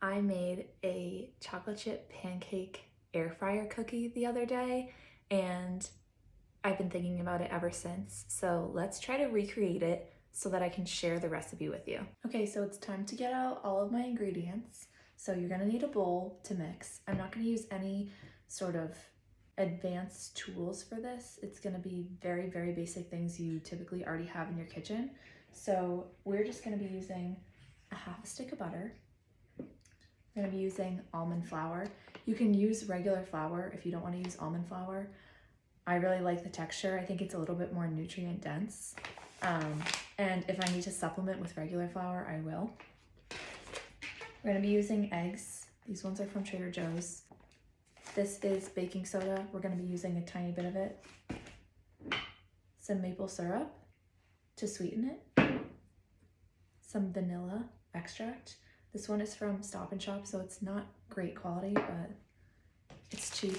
I made a chocolate chip pancake air fryer cookie the other day, and I've been thinking about it ever since. So let's try to recreate it so that I can share the recipe with you. Okay, so it's time to get out all of my ingredients. So you're gonna need a bowl to mix. I'm not gonna use any sort of advanced tools for this. It's gonna be very, very basic things you typically already have in your kitchen. So we're just gonna be using a half a stick of butter. I'm gonna be using almond flour. You can use regular flour if you don't want to use almond flour. I really like the texture. I think it's a little bit more nutrient dense. And if I need to supplement with regular flour, I will. We're gonna be using eggs. These ones are from Trader Joe's. This is baking soda. We're gonna be using a tiny bit of it. Some maple syrup to sweeten it. Some vanilla extract. This one is from Stop and Shop, so it's not great quality, but it's cheap.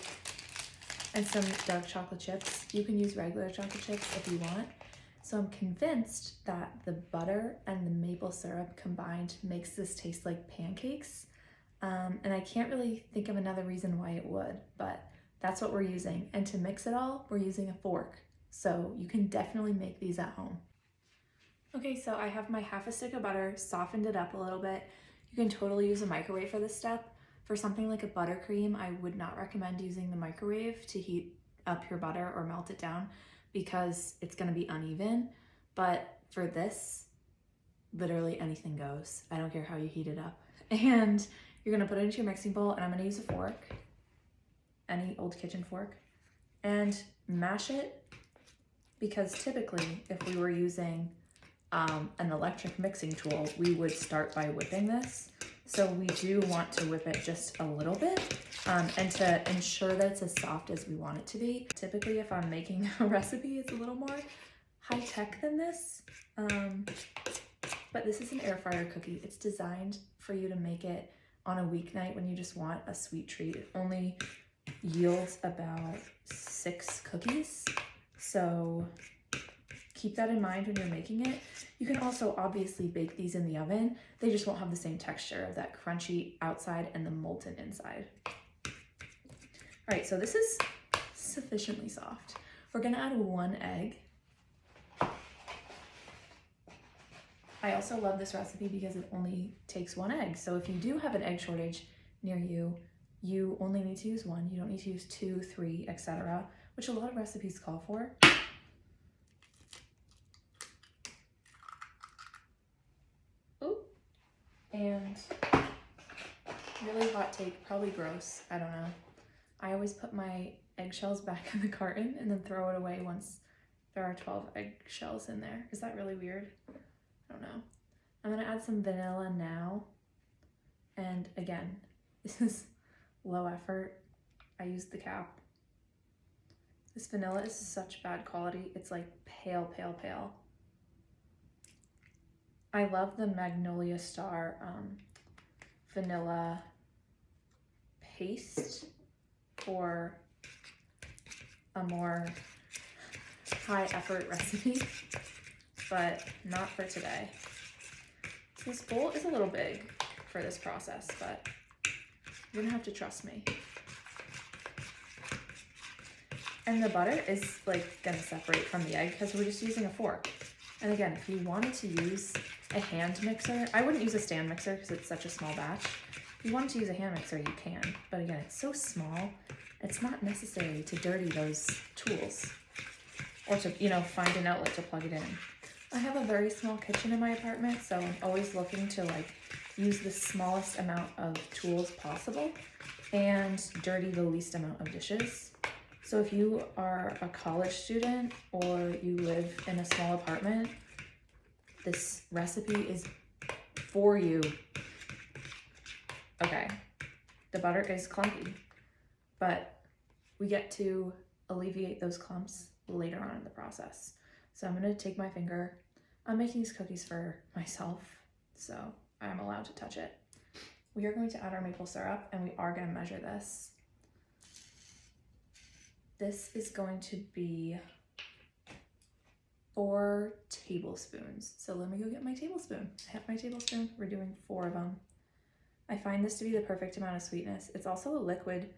And some dark chocolate chips. You can use regular chocolate chips if you want. So I'm convinced that the butter and the maple syrup combined makes this taste like pancakes. And I can't really think of another reason why it would, but that's what we're using. And to mix it all, we're using a fork. So you can definitely make these at home. Okay, so I have my half a stick of butter, softened it up a little bit. You can totally use a microwave for this step. For something like a buttercream, I would not recommend using the microwave to heat up your butter or melt it down because it's gonna be uneven. But for this, literally anything goes. I don't care how you heat it up. And you're gonna put it into your mixing bowl, and I'm gonna use a fork, any old kitchen fork, and mash it, because typically if we were using an electric mixing tool, we would start by whipping this. So we do want to whip it just a little bit and to ensure that it's as soft as we want it to be. Typically, if I'm making a recipe, it's a little more high tech than this. But this is an air fryer cookie. It's designed for you to make it on a weeknight when you just want a sweet treat. It only yields about 6 cookies. So keep that in mind when you're making it. You can also obviously bake these in the oven. They just won't have the same texture of that crunchy outside and the molten inside. All right, so this is sufficiently soft. We're gonna add 1 egg. I also love this recipe because it only takes 1 egg. So if you do have an egg shortage near you, you only need to use 1. You don't need to use 2, 3, etc., which a lot of recipes call for. And really hot take, probably gross, I don't know. I always put my eggshells back in the carton and then throw it away once there are 12 eggshells in there. Is that really weird? I don't know. I'm gonna add some vanilla now. And again, this is low effort. I used the cap. This vanilla is such bad quality. It's like pale, pale, pale. I love the Magnolia Star vanilla paste for a more high effort recipe, but not for today. This bowl is a little big for this process, but you're gonna have to trust me. And the butter is like gonna separate from the egg because we're just using a fork. And again, if you wanted to use a hand mixer, I wouldn't use a stand mixer because it's such a small batch. If you wanted to use a hand mixer, you can. But again, it's so small, it's not necessary to dirty those tools or to, find an outlet to plug it in. I have a very small kitchen in my apartment, so I'm always looking to use the smallest amount of tools possible and dirty the least amount of dishes. So if you are a college student or you live in a small apartment, this recipe is for you. Okay, the butter is clumpy, but we get to alleviate those clumps later on in the process. So I'm gonna take my finger. I'm making these cookies for myself, so I'm allowed to touch it. We are going to add our maple syrup, and we are gonna measure this. This is going to be 4 tablespoons. So let me go get my tablespoon. I have my tablespoon. We're doing 4 of them. I find this to be the perfect amount of sweetness. It's also a liquid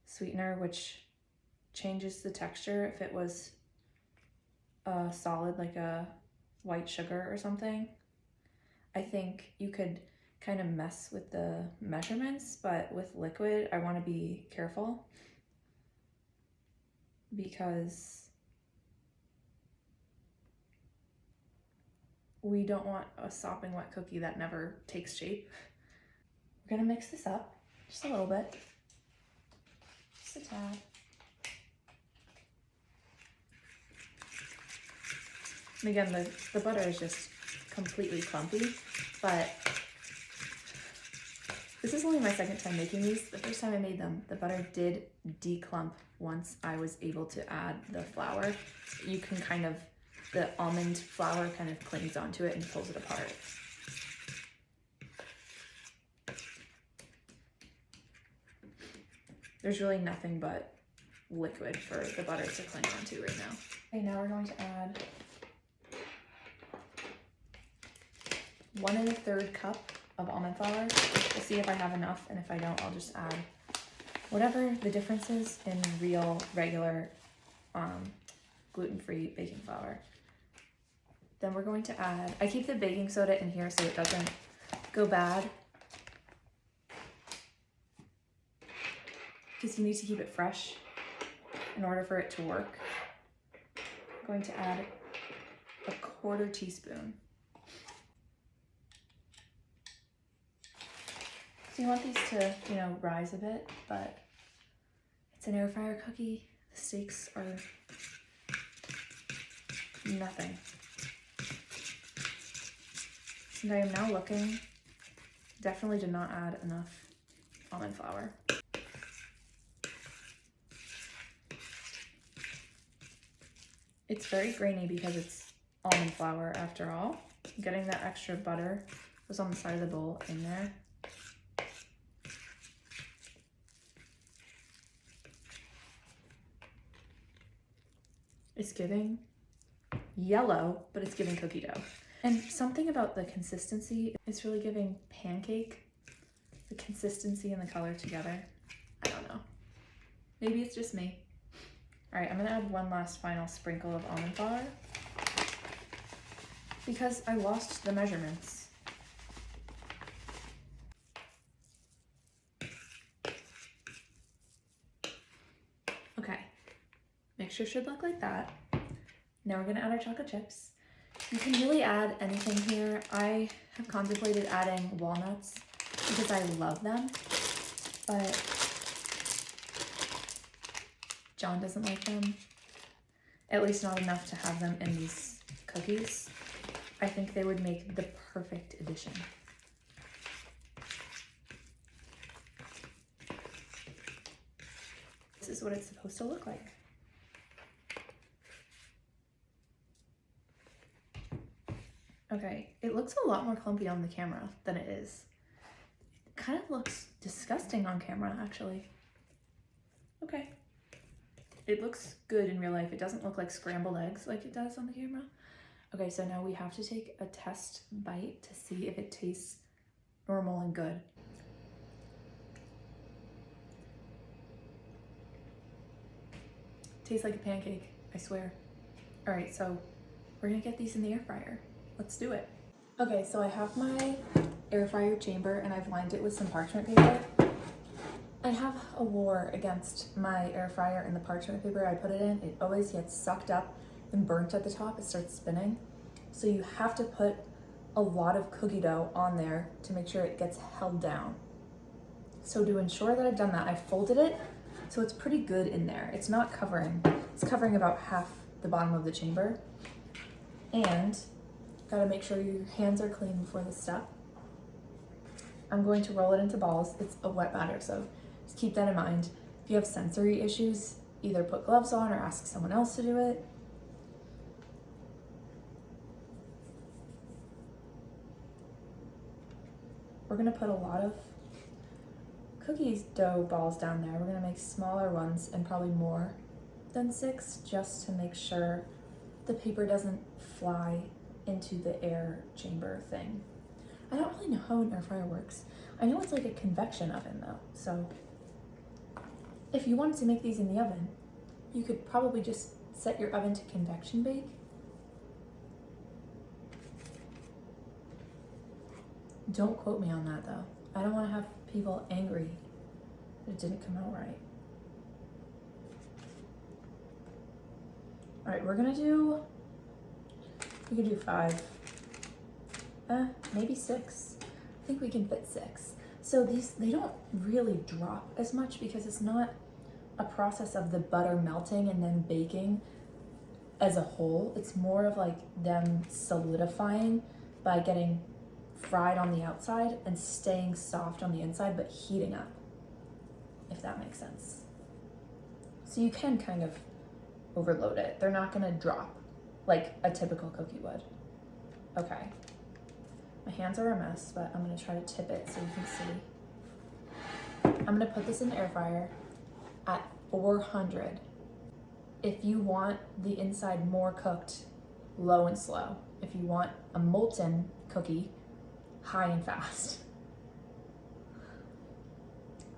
sweetener, which changes the texture. If it was solid, like a white sugar or something, I think you could kind of mess with the measurements, but with liquid, I want to be careful because we don't want a sopping wet cookie that never takes shape. We're gonna mix this up just a little bit, just a tad. And again, the butter is just completely clumpy, but this is only my second time making these. The first time I made them, the butter did declump once I was able to add the flour. You can kind of, the almond flour kind of clings onto it and pulls it apart. There's really nothing but liquid for the butter to cling onto right now. Okay, now we're going to add 1 1/3 cup of almond flour. We'll see if I have enough, and if I don't, I'll just add whatever the difference is in real, regular, gluten-free baking flour. Then we're going to add, I keep the baking soda in here so it doesn't go bad, because you need to keep it fresh in order for it to work. I'm going to add a 1/4 teaspoon. So you want these to, rise a bit, but it's an air fryer cookie. The stakes are nothing. And I am now looking, definitely did not add enough almond flour. It's very grainy because it's almond flour after all. Getting that extra butter was on the side of the bowl in there. It's giving yellow, but it's giving cookie dough. And something about the consistency, it's really giving pancake, the consistency and the color together. I don't know. Maybe it's just me. All right, I'm gonna add one last final sprinkle of almond flour because I lost the measurements. Okay, mixture should look like that. Now we're gonna add our chocolate chips. You can really add anything here. I have contemplated adding walnuts because I love them, but John doesn't like them, at least not enough to have them in these cookies. I think they would make the perfect addition. This is what it's supposed to look like. Okay, it looks a lot more clumpy on the camera than it is. It kind of looks disgusting on camera, actually. Okay. It looks good in real life. It doesn't look like scrambled eggs like it does on the camera. Okay, so now we have to take a test bite to see if it tastes normal and good. Tastes like a pancake, I swear. All right, so we're gonna get these in the air fryer. Let's do it. Okay, so I have my air fryer chamber and I've lined it with some parchment paper. I have a war against my air fryer and the parchment paper I put it in. It always gets sucked up and burnt at the top. It starts spinning. So you have to put a lot of cookie dough on there to make sure it gets held down. So to ensure that I've done that, I folded it so it's pretty good in there. It's not covering, it's covering about half the bottom of the chamber. And gotta make sure your hands are clean before this step. I'm going to roll it into balls. It's a wet batter, so just keep that in mind. If you have sensory issues, either put gloves on or ask someone else to do it. We're gonna put a lot of cookies dough balls down there. We're gonna make smaller ones and probably more than 6 just to make sure the paper doesn't fly into the air chamber thing. I don't really know how an air fryer works. I know it's like a convection oven though, so if you wanted to make these in the oven, you could probably just set your oven to convection bake. Don't quote me on that though. I don't want to have people angry that it didn't come out right. All right, we can do 5, maybe 6. I think we can fit 6. So they don't really drop as much because it's not a process of the butter melting and then baking as a whole. It's more of like them solidifying by getting fried on the outside and staying soft on the inside, but heating up, if that makes sense. So you can kind of overload it. They're not gonna drop like a typical cookie would. Okay. My hands are a mess, but I'm gonna try to tip it so you can see. I'm gonna put this in the air fryer at 400. If you want the inside more cooked, low and slow. If you want a molten cookie, high and fast.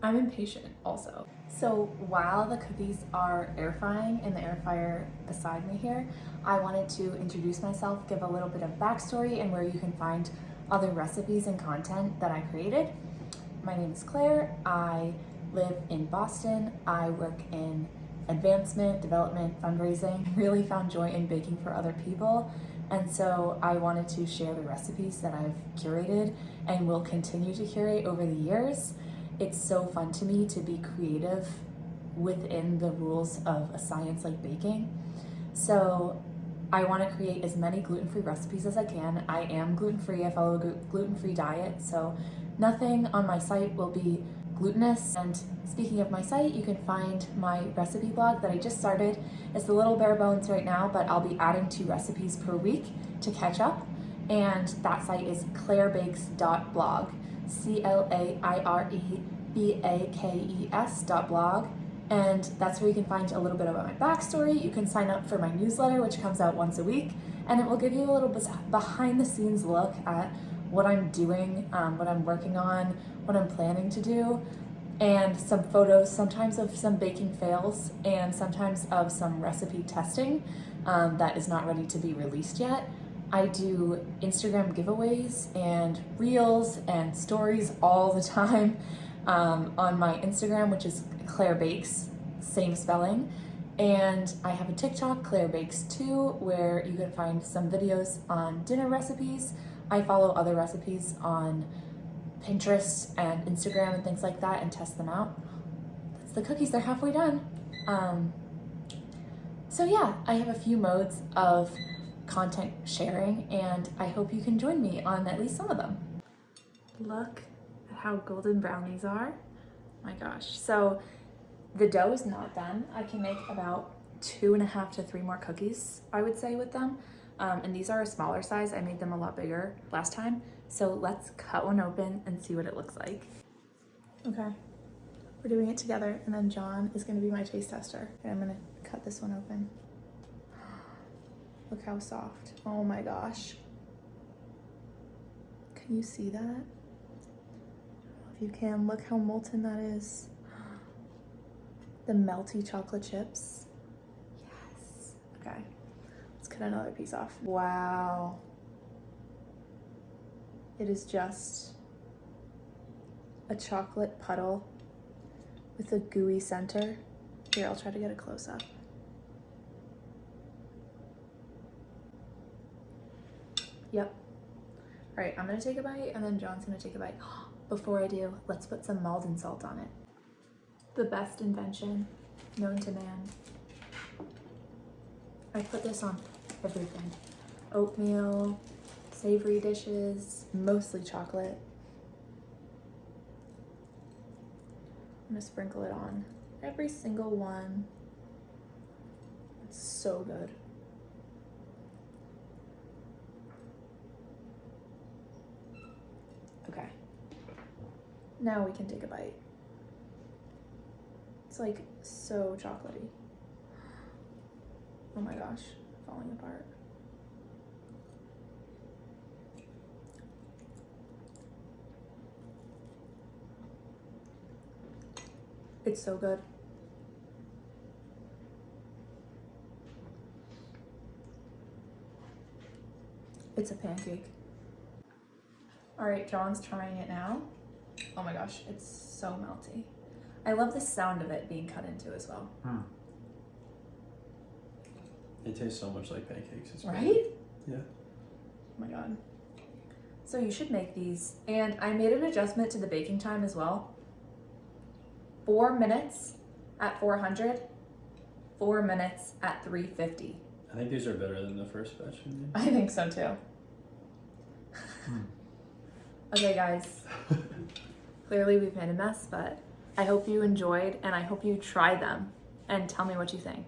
I'm impatient also. So while the cookies are air frying in the air fryer beside me here, I wanted to introduce myself, give a little bit of backstory and where you can find other recipes and content that I created. My name is Claire. I live in Boston. I work in advancement, development, fundraising. Really found joy in baking for other people. And so I wanted to share the recipes that I've curated and will continue to curate over the years. It's so fun to me to be creative within the rules of a science like baking. So I want to create as many gluten-free recipes as I can. I am gluten-free. I follow a gluten-free diet, so nothing on my site will be glutinous. And speaking of my site, you can find my recipe blog that I just started. It's a little bare bones right now, but I'll be adding 2 recipes per week to catch up. And that site is clairebakes.blog, CLAIREBAKES.blog. And that's where you can find a little bit about my backstory. You can sign up for my newsletter, which comes out once a week, and it will give you a little bit behind the scenes look at what I'm doing, what I'm working on, what I'm planning to do, and some photos, sometimes of some baking fails and sometimes of some recipe testing that is not ready to be released yet. I do Instagram giveaways and reels and stories all the time on my Instagram, which is Claire Bakes, same spelling. And I have a TikTok, Claire Bakes 2, where you can find some videos on dinner recipes. I follow other recipes on Pinterest and Instagram and things like that and test them out. That's the cookies, they're halfway done. So yeah, I have a few modes of content sharing and I hope you can join me on at least some of them. Look at how golden brown these are. My gosh. So the dough is not done. I can make about 2.5 to 3 more cookies, I would say, with them. And these are a smaller size. I made them a lot bigger last time. So let's cut one open and see what it looks like. Okay, we're doing it together and then John is gonna be my taste tester. Okay, I'm gonna cut this one open. Look how soft. Oh my gosh. Can you see that? I don't know if you can. Look how molten that is. The melty chocolate chips. Yes. Okay, let's cut another piece off. Wow. It is just a chocolate puddle with a gooey center. Here, I'll try to get a close up. Yep. All right, I'm gonna take a bite and then John's gonna take a bite. Before I do, let's put some Maldon salt on it. The best invention known to man. I put this on everything. Oatmeal, savory dishes, mostly chocolate. I'm gonna sprinkle it on every single one. It's so good. Okay, now we can take a bite. It's like so chocolatey. Oh my gosh, falling apart. It's so good. It's a pancake. All right, John's trying it now. Oh my gosh, it's so melty. I love the sound of it being cut into as well. It tastes so much like pancakes. It's Right? great. Yeah. Oh my God. So you should make these. And I made an adjustment to the baking time as well. 4 minutes at 400, 4 minutes at 350. I think these are better than the first batch. I think so too. Okay, guys. Clearly we've made a mess, but I hope you enjoyed and I hope you try them and tell me what you think.